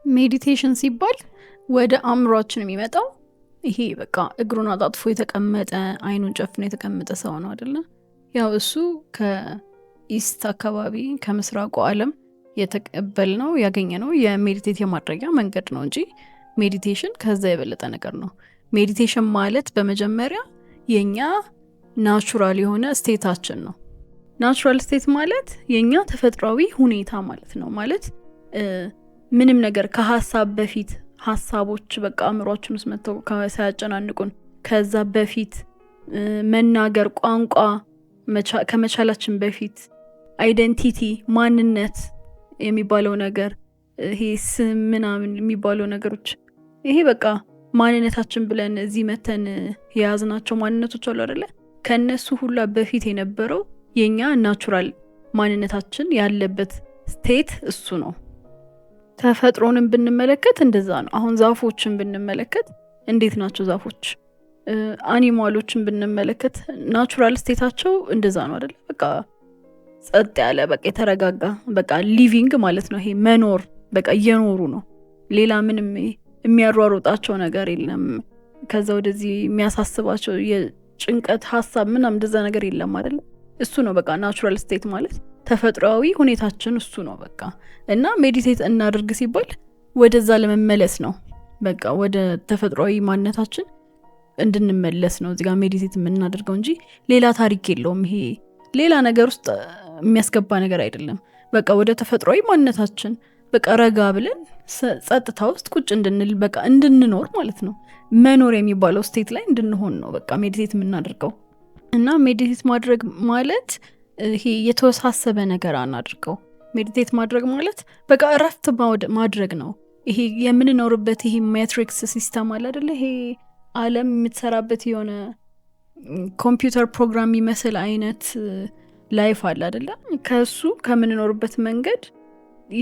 ሜዲቴሽን ሲባል ወደ አእምሯችን የሚመጣው ይሄ በቃ እግሩን አጣጥፎ የተቀመጠ አይኑን ጨፍኖ የተቀመጠ ሰው ነው አይደለ? ያው እሱ ከኢስት አካባቢ ከምስራቁ ዓለም የተቀበልነው ያገኘነው የሜዲቴት የማድረጊያ መንገድ ነው እንጂ ሜዲቴሽን ከዛ የበለጠ ነገር ነው። ሜዲቴሽን ማለት በመጀመሪያ የኛ ናቹራል የሆነ ስቴታችን ነው። ናቹራል ስቴት ማለት የኛ ተፈጥሯዊ ሁኔታ ማለት ነው። ማለት ምንም ነገር ከሀሳብ በፊት ሀሳቦች በቃ አእምሯችን ውስጥ መጥተው ሳያጨናንቁን ከዛ በፊት መናገር ቋንቋ ከመቻላችን በፊት አይደንቲቲ ማንነት የሚባለው ነገር ይሄ ስም ምናምን የሚባለው ነገሮች ይሄ በቃ ማንነታችን ብለን እዚህ መተን የያዝናቸው ማንነቶች አሉ አይደለ? ከነሱ ሁላ በፊት የነበረው የኛ ናቹራል ማንነታችን ያለበት ስቴት እሱ ነው። ተፈጥሮንም ብንመለከት እንደዛ ነው። አሁን ዛፎችን ብንመለከት እንዴት ናቸው ዛፎች? አኒማሎችን ብንመለከት ናቹራል ስቴታቸው እንደዛ ነው አይደለ? በቃ ጸጥ ያለ በቃ የተረጋጋ በቃ ሊቪንግ ማለት ነው። ይሄ መኖር በቃ እየኖሩ ነው። ሌላ ምንም የሚያሯሩጣቸው ነገር የለም። ከዛ ወደዚህ የሚያሳስባቸው የጭንቀት ሀሳብ ምናምን እንደዛ ነገር የለም አይደለ? እሱ ነው በቃ ናቹራል ስቴት ማለት ተፈጥሯዊ ሁኔታችን እሱ ነው በቃ። እና ሜዲቴት እናድርግ ሲባል ወደዛ ለመመለስ ነው በቃ ወደ ተፈጥሯዊ ማንነታችን እንድንመለስ ነው እዚጋ ሜዲቴት የምናደርገው እንጂ ሌላ ታሪክ የለውም። ይሄ ሌላ ነገር ውስጥ የሚያስገባ ነገር አይደለም። በቃ ወደ ተፈጥሯዊ ማንነታችን በቃ ረጋ ብለን ጸጥታ ውስጥ ቁጭ እንድንል በቃ እንድንኖር ማለት ነው። መኖር የሚባለው ስቴት ላይ እንድንሆን ነው በቃ ሜዲቴት የምናደርገው። እና ሜዲቴት ማድረግ ማለት ይሄ የተወሳሰበ ነገር አናድርገው። ሜዲቴት ማድረግ ማለት በቃ እረፍት ማድረግ ነው። ይሄ የምንኖርበት ይሄ ማትሪክስ ሲስተም አለ አይደለ? ይሄ ዓለም የምትሰራበት የሆነ ኮምፒውተር ፕሮግራም የሚመስል አይነት ላይፍ አለ አይደለ? ከሱ ከምንኖርበት መንገድ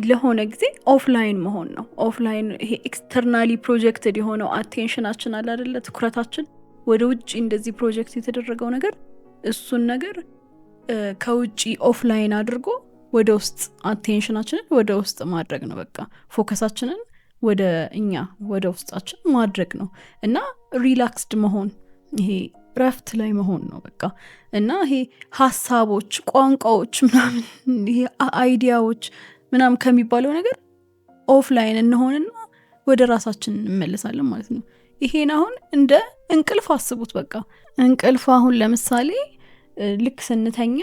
ለሆነ ጊዜ ኦፍላይን መሆን ነው። ኦፍላይን ይሄ ኤክስተርናሊ ፕሮጀክትድ የሆነው አቴንሽናችን አለ አይደለ? ትኩረታችን ወደ ውጪ እንደዚህ ፕሮጀክት የተደረገው ነገር እሱን ነገር ከውጪ ኦፍላይን አድርጎ ወደ ውስጥ አቴንሽናችንን ወደ ውስጥ ማድረግ ነው። በቃ ፎከሳችንን ወደ እኛ ወደ ውስጣችን ማድረግ ነው እና ሪላክስድ መሆን ይሄ ረፍት ላይ መሆን ነው በቃ። እና ይሄ ሀሳቦች ቋንቋዎች ምናምን ይሄ አይዲያዎች ምናምን ከሚባለው ነገር ኦፍላይን እንሆንና ወደ ራሳችን እንመለሳለን ማለት ነው። ይሄን አሁን እንደ እንቅልፍ አስቡት በቃ። እንቅልፍ አሁን ለምሳሌ ልክ ስንተኛ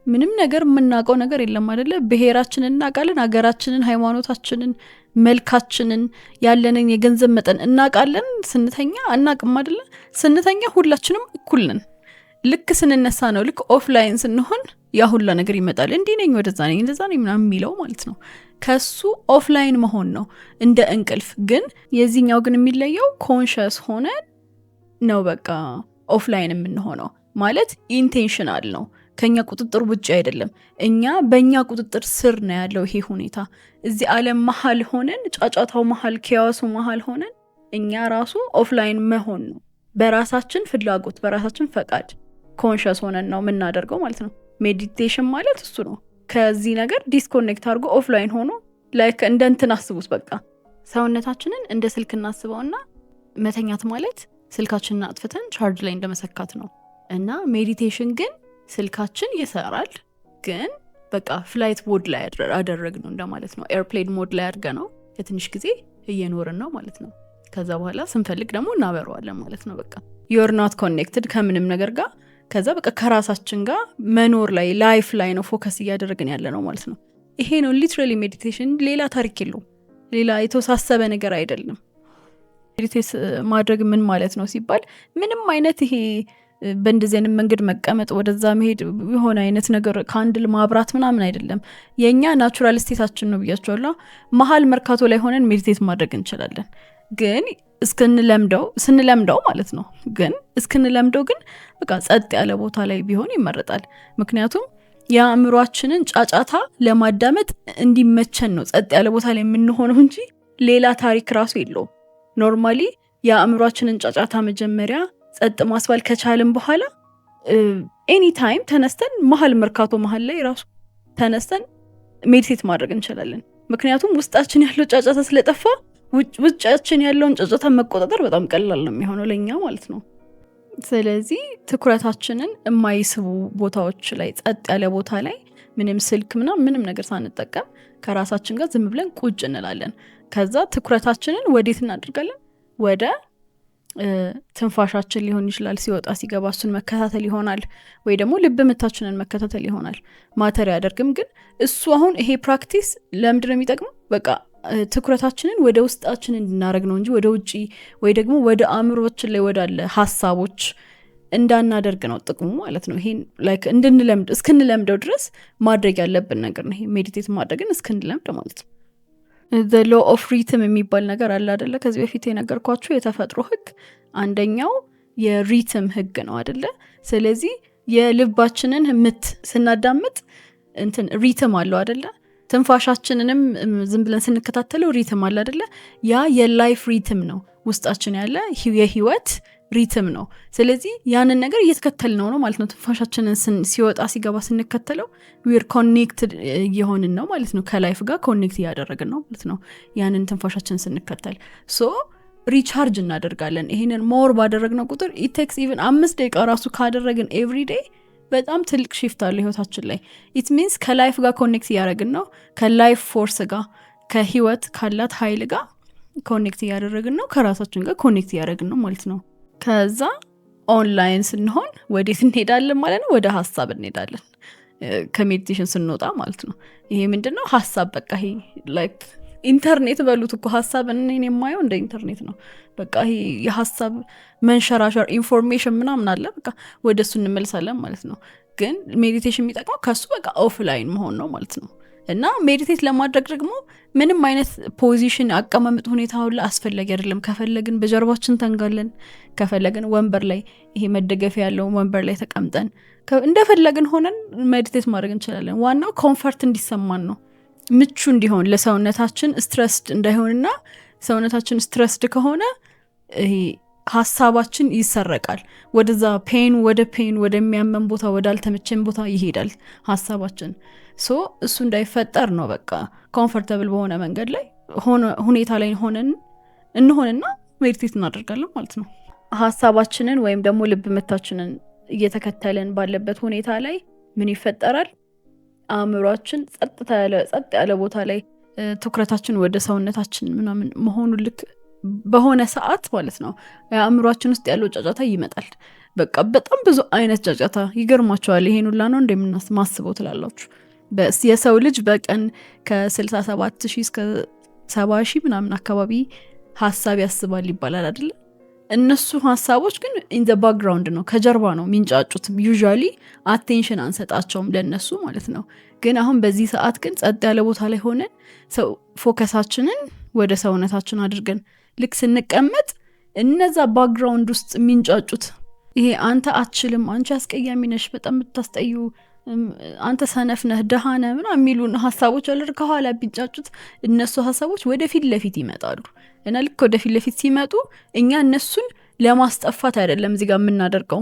ምንም ነገር የምናውቀው ነገር የለም አይደለ? ብሔራችንን እናውቃለን፣ ሀገራችንን፣ ሃይማኖታችንን፣ መልካችንን፣ ያለንን የገንዘብ መጠን እናውቃለን። ስንተኛ አናውቅም አይደለ? ስንተኛ ሁላችንም እኩል ነን። ልክ ስንነሳ ነው ልክ ኦፍላይን ስንሆን ያ ሁላ ነገር ይመጣል። እንዲህ ነኝ፣ ወደዛ ነኝ፣ እንደዛ ነኝ ምናምን የሚለው ማለት ነው። ከሱ ኦፍላይን መሆን ነው እንደ እንቅልፍ። ግን የዚህኛው ግን የሚለየው ኮንሸስ ሆነን ነው በቃ ኦፍላይን የምንሆነው ማለት ኢንቴንሽናል ነው። ከኛ ቁጥጥር ውጭ አይደለም። እኛ በእኛ ቁጥጥር ስር ነው ያለው ይሄ ሁኔታ። እዚህ ዓለም መሀል ሆነን ጫጫታው መሀል ኪያሱ መሀል ሆነን እኛ ራሱ ኦፍላይን መሆን ነው። በራሳችን ፍላጎት በራሳችን ፈቃድ ኮንሸስ ሆነን ነው የምናደርገው ማለት ነው። ሜዲቴሽን ማለት እሱ ነው። ከዚህ ነገር ዲስኮኔክት አድርጎ ኦፍላይን ሆኖ ላይክ እንደ እንትን አስቡት በቃ። ሰውነታችንን እንደ ስልክ እናስበውና መተኛት ማለት ስልካችንን አጥፍተን ቻርጅ ላይ እንደመሰካት ነው። እና ሜዲቴሽን ግን ስልካችን ይሰራል፣ ግን በቃ ፍላይት ሞድ ላይ አደረግ ነው እንደማለት ነው። ኤርፕሌን ሞድ ላይ አድርገ ነው ለትንሽ ጊዜ እየኖርን ነው ማለት ነው። ከዛ በኋላ ስንፈልግ ደግሞ እናበረዋለን ማለት ነው። በቃ you're not connected ከምንም ነገር ጋር። ከዛ በቃ ከራሳችን ጋር መኖር ላይ ላይፍ ላይ ነው ፎከስ እያደረግን ያለ ነው ማለት ነው። ይሄ ነው ሊትራሊ ሜዲቴሽን። ሌላ ታሪክ የለውም። ሌላ የተወሳሰበ ነገር አይደለም። ሜዲቴት ማድረግ ምን ማለት ነው ሲባል ምንም አይነት ይሄ በእንደዚህ አይነት መንገድ መቀመጥ ወደዛ መሄድ የሆነ አይነት ነገር ካንድል ማብራት ምናምን አይደለም። የኛ ናቹራል ስቴታችን ነው ብያቸዋለሁ። መሀል መርካቶ ላይ ሆነን ሜዲቴት ማድረግ እንችላለን፣ ግን ስንለምደው ማለት ነው። ግን እስክንለምደው ግን በቃ ጸጥ ያለ ቦታ ላይ ቢሆን ይመረጣል። ምክንያቱም የአእምሯችንን ጫጫታ ለማዳመጥ እንዲመቸን ነው ጸጥ ያለ ቦታ ላይ የምንሆነው እንጂ ሌላ ታሪክ ራሱ የለውም። ኖርማሊ የአእምሯችንን ጫጫታ መጀመሪያ ጸጥ ማስባል ከቻልን በኋላ ኤኒ ታይም ተነስተን መሀል መርካቶ መሀል ላይ ራሱ ተነስተን ሜዲቴት ማድረግ እንችላለን። ምክንያቱም ውስጣችን ያለው ጫጫታ ስለጠፋ ውጫችን ያለውን ጫጫታ መቆጣጠር በጣም ቀላል ነው የሚሆነው ለኛ ማለት ነው። ስለዚህ ትኩረታችንን የማይስቡ ቦታዎች ላይ ጸጥ ያለ ቦታ ላይ ምንም ስልክ ምንም ነገር ሳንጠቀም ከራሳችን ጋር ዝም ብለን ቁጭ እንላለን። ከዛ ትኩረታችንን ወዴት እናደርጋለን? ወደ ትንፋሻችን ሊሆን ይችላል፣ ሲወጣ ሲገባ እሱን መከታተል ይሆናል፣ ወይ ደግሞ ልብ ምታችንን መከታተል ይሆናል። ማተር ያደርግም። ግን እሱ አሁን ይሄ ፕራክቲስ ለምንድን ነው የሚጠቅመው? በቃ ትኩረታችንን ወደ ውስጣችን እንድናደርግ ነው እንጂ ወደ ውጪ ወይ ደግሞ ወደ አእምሮችን ላይ ወዳለ ሀሳቦች እንዳናደርግ ነው ጥቅሙ ማለት ነው። ይሄን ላይክ እንድንለምድ እስክንለምደው ድረስ ማድረግ ያለብን ነገር ነው። ይሄ ሜዲቴት ማድረግን እስክንለምድ ማለት ነው። the law of rhythm የሚባል ነገር አለ አይደለ? ከዚህ በፊት የነገርኳችሁ የተፈጥሮ ህግ አንደኛው የሪትም ህግ ነው አይደለ? ስለዚህ የልባችንን ምት ስናዳምጥ እንትን ሪትም አለው አይደለ? ትንፋሻችንንም ዝም ብለን ስንከታተለው ሪትም አለ አይደለ? ያ የላይፍ ሪትም ነው፣ ውስጣችን ያለ የህይወት ሪትም ነው። ስለዚህ ያንን ነገር እየተከተልነው ነው ማለት ነው። ትንፋሻችንን ሲወጣ ሲገባ ስንከተለው ዊር ኮኔክትድ እየሆንን ነው ማለት ነው። ከላይፍ ጋር ኮኔክት እያደረግን ነው ማለት ነው ያንን ትንፋሻችንን ስንከተል። ሶ ሪቻርጅ እናደርጋለን። ይሄንን ሞር ባደረግነው ቁጥር ኢቴክስ ኢቨን 5 ደቂቃ ራሱ ካደረግን ኤቭሪዴይ በጣም ትልቅ ሺፍት አለ ህይወታችን ላይ። ኢት ሚንስ ከላይፍ ጋር ኮኔክት እያደረግን ነው፣ ከላይፍ ፎርስ ጋር ከህይወት ካላት ኃይል ጋር ኮኔክት እያደረግን ነው፣ ከራሳችን ጋር ኮኔክት እያደረግን ነው ማለት ነው። ከዛ ኦንላይን ስንሆን ወዴት እንሄዳለን ማለት ነው? ወደ ሀሳብ እንሄዳለን ከሜዲቴሽን ስንወጣ ማለት ነው። ይሄ ምንድነው? ሀሳብ በቃ ይሄ ላይክ ኢንተርኔት በሉት እኮ ሀሳብ እኔን የማየው እንደ ኢንተርኔት ነው። በቃ ይሄ የሀሳብ መንሸራሸር ኢንፎርሜሽን ምናምን አለ። በቃ ወደ እሱ እንመልሳለን ማለት ነው። ግን ሜዲቴሽን የሚጠቅመው ከሱ በቃ ኦፍላይን መሆን ነው ማለት ነው። እና ሜዲቴት ለማድረግ ደግሞ ምንም አይነት ፖዚሽን አቀማመጥ ሁኔታ ሁሉ አስፈላጊ አይደለም። ከፈለግን በጀርባችን ተንጋለን፣ ከፈለግን ወንበር ላይ ይሄ መደገፊያ ያለው ወንበር ላይ ተቀምጠን እንደፈለግን ሆነን ሜዲቴት ማድረግ እንችላለን። ዋናው ኮምፈርት እንዲሰማን ነው፣ ምቹ እንዲሆን ለሰውነታችን ስትረስድ እንዳይሆንና ሰውነታችን ስትረስድ ከሆነ ይሄ ሀሳባችን ይሰረቃል። ወደዛ ፔን ወደሚያመን ቦታ ወዳልተመቸን ቦታ ይሄዳል ሀሳባችን። ሶ እሱ እንዳይፈጠር ነው በቃ ኮምፎርታብል በሆነ መንገድ ላይ ሁኔታ ላይ እንሆንና ሜዲቴት እናደርጋለን ማለት ነው። ሀሳባችንን ወይም ደግሞ ልብ ምታችንን እየተከተልን ባለበት ሁኔታ ላይ ምን ይፈጠራል? አእምሯችን ጸጥ ያለ ቦታ ላይ ትኩረታችን ወደ ሰውነታችን ምናምን መሆኑ ልክ በሆነ ሰዓት ማለት ነው አእምሯችን ውስጥ ያለው ጫጫታ ይመጣል። በቃ በጣም ብዙ አይነት ጫጫታ ይገርማቸዋል። ይሄን ሁላ ነው እንደምናስበው ትላላችሁ? የሰው ልጅ በቀን ከ67,000 እስከ 70,000 ምናምን አካባቢ ሀሳብ ያስባል ይባላል አይደለ? እነሱ ሀሳቦች ግን ኢን ዘ ባክግራውንድ ነው፣ ከጀርባ ነው የሚንጫጩት። ዩዥዋሊ አቴንሽን አንሰጣቸውም ለነሱ ማለት ነው። ግን አሁን በዚህ ሰዓት ግን ጸጥ ያለ ቦታ ላይ ሆነን ፎከሳችንን ወደ ሰውነታችን አድርገን ልክ ስንቀመጥ እነዛ ባክግራውንድ ውስጥ የሚንጫጩት ይሄ አንተ አትችልም፣ አንቺ አስቀያሚ ነሽ፣ በጣም የምታስጠዩ፣ አንተ ሰነፍ ነህ፣ ደሃ ነህ ምናምን የሚሉ ሀሳቦች አለ ከኋላ ቢንጫጩት እነሱ ሀሳቦች ወደፊት ለፊት ይመጣሉ። እና ልክ ወደፊት ለፊት ሲመጡ እኛ እነሱን ለማስጠፋት አይደለም እዚህ ጋር የምናደርገው፣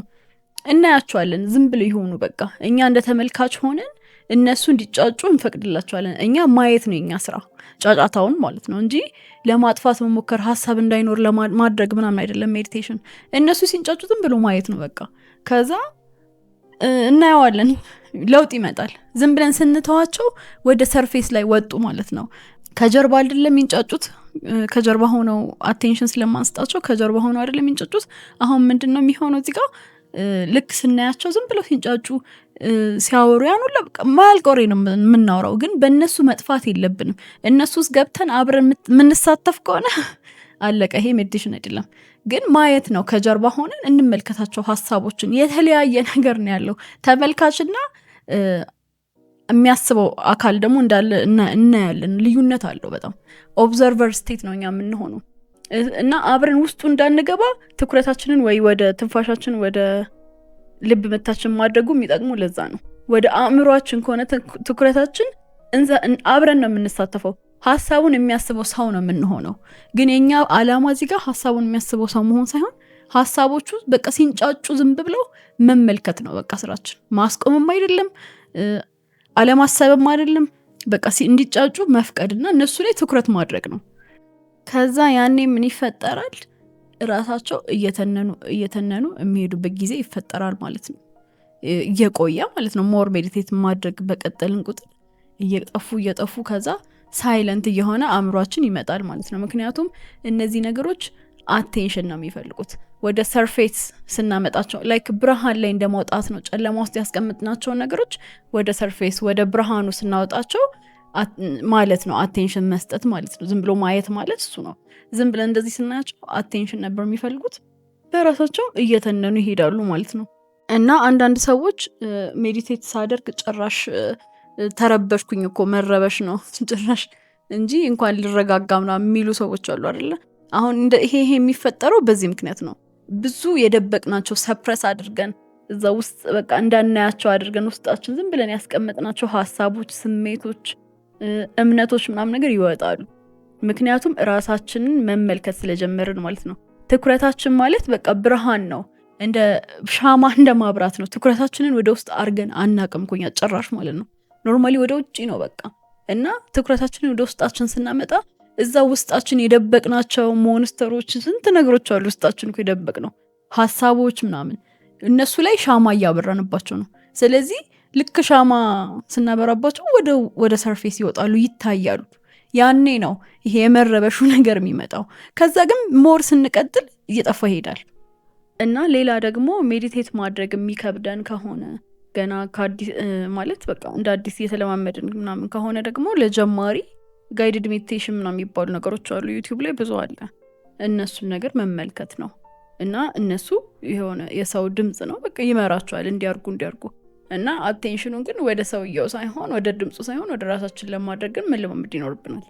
እናያቸዋለን። ዝም ብለው ይሆኑ በቃ እኛ እንደ ተመልካች ሆነን እነሱ እንዲጫጩ እንፈቅድላቸዋለን። እኛ ማየት ነው የኛ ስራ፣ ጫጫታውን ማለት ነው እንጂ ለማጥፋት መሞከር ሀሳብ እንዳይኖር ለማድረግ ምናምን አይደለም ሜዲቴሽን። እነሱ ሲንጫጩ ዝም ብሎ ማየት ነው በቃ። ከዛ እናየዋለን፣ ለውጥ ይመጣል። ዝም ብለን ስንተዋቸው ወደ ሰርፌስ ላይ ወጡ ማለት ነው። ከጀርባ አይደለም የሚንጫጩት፣ ከጀርባ ሆነው አቴንሽን ስለማንስጣቸው ከጀርባ ሆነው አይደለም የሚንጫጩት። አሁን ምንድነው የሚሆነው እዚህ ጋር ልክ ስናያቸው ዝም ብለው ሲንጫጩ ሲያወሩ ያን ሁላ ማልቆሬ ነው የምናወራው። ግን በእነሱ መጥፋት የለብንም። እነሱ ውስጥ ገብተን አብረን የምንሳተፍ ከሆነ አለቀ። ይሄ ሜዲቴሽን አይደለም። ግን ማየት ነው፣ ከጀርባ ሆነን እንመልከታቸው ሀሳቦችን። የተለያየ ነገር ነው ያለው። ተመልካችና የሚያስበው አካል ደግሞ እንዳለ እናያለን። ልዩነት አለው በጣም። ኦብዘርቨር ስቴት ነው እኛ የምንሆነው እና አብረን ውስጡ እንዳንገባ ትኩረታችንን ወይ ወደ ትንፋሻችን ወደ ልብ ምታችን ማድረጉ የሚጠቅሙ ለዛ ነው። ወደ አእምሯችን ከሆነ ትኩረታችን አብረን ነው የምንሳተፈው። ሀሳቡን የሚያስበው ሰው ነው የምንሆነው። ግን የኛ አላማ እዚህ ጋር ሀሳቡን የሚያስበው ሰው መሆን ሳይሆን ሀሳቦቹ በቃ ሲንጫጩ ዝም ብለው መመልከት ነው በቃ ስራችን። ማስቆምም አይደለም፣ አለማሰብም አይደለም፣ በቃ እንዲጫጩ መፍቀድና እነሱ ላይ ትኩረት ማድረግ ነው። ከዛ ያኔ ምን ይፈጠራል? ራሳቸው እየተነኑ የሚሄዱበት ጊዜ ይፈጠራል ማለት ነው። እየቆየ ማለት ነው። ሞር ሜዲቴት ማድረግ በቀጠልን ቁጥር እየጠፉ ከዛ ሳይለንት እየሆነ አእምሯችን ይመጣል ማለት ነው። ምክንያቱም እነዚህ ነገሮች አቴንሽን ነው የሚፈልጉት። ወደ ሰርፌስ ስናመጣቸው ላይክ ብርሃን ላይ እንደማውጣት ነው። ጨለማ ውስጥ ያስቀምጥናቸውን ነገሮች ወደ ሰርፌስ ወደ ብርሃኑ ስናወጣቸው ማለት ነው አቴንሽን መስጠት ማለት ነው። ዝም ብሎ ማየት ማለት እሱ ነው። ዝም ብለን እንደዚህ ስናያቸው አቴንሽን ነበር የሚፈልጉት፣ በራሳቸው እየተነኑ ይሄዳሉ ማለት ነው። እና አንዳንድ ሰዎች ሜዲቴት ሳደርግ ጭራሽ ተረበሽኩኝ እኮ መረበሽ ነው ጭራሽ እንጂ እንኳን ልረጋጋ ምናምን የሚሉ ሰዎች አሉ አይደለ? አሁን ይሄ የሚፈጠረው በዚህ ምክንያት ነው። ብዙ የደበቅናቸው ሰፕረስ አድርገን እዛ ውስጥ በቃ እንዳናያቸው አድርገን ውስጣችን ዝም ብለን ያስቀመጥናቸው ሀሳቦች፣ ስሜቶች፣ እምነቶች ምናምን ነገር ይወጣሉ። ምክንያቱም ራሳችንን መመልከት ስለጀመርን ማለት ነው። ትኩረታችን ማለት በቃ ብርሃን ነው፣ እንደ ሻማ እንደ ማብራት ነው። ትኩረታችንን ወደ ውስጥ አርገን አናቅም ኮኛ ጭራሽ ማለት ነው። ኖርማሊ ወደ ውጪ ነው በቃ። እና ትኩረታችንን ወደ ውስጣችን ስናመጣ እዛ ውስጣችን የደበቅናቸው ሞንስተሮች ስንት ነገሮች አሉ ውስጣችን እኮ የደበቅነው ሀሳቦች ምናምን፣ እነሱ ላይ ሻማ እያበራንባቸው ነው። ስለዚህ ልክ ሻማ ስናበራባቸው ወደ ሰርፌስ ይወጣሉ፣ ይታያሉ። ያኔ ነው ይሄ የመረበሹ ነገር የሚመጣው። ከዛ ግን ሞር ስንቀጥል እየጠፋ ይሄዳል። እና ሌላ ደግሞ ሜዲቴት ማድረግ የሚከብደን ከሆነ ገና ማለት በቃ እንደ አዲስ እየተለማመድን ምናምን ከሆነ ደግሞ ለጀማሪ ጋይድድ ሜዲቴሽን ምናምን የሚባሉ ነገሮች አሉ፣ ዩቲዩብ ላይ ብዙ አለ። እነሱን ነገር መመልከት ነው። እና እነሱ የሆነ የሰው ድምጽ ነው በቃ ይመራቸዋል እንዲያርጉ እና አቴንሽኑን ግን ወደ ሰውየው ሳይሆን ወደ ድምፁ ሳይሆን ወደ ራሳችን ለማድረግ ግን መለማመድ ይኖርብናል።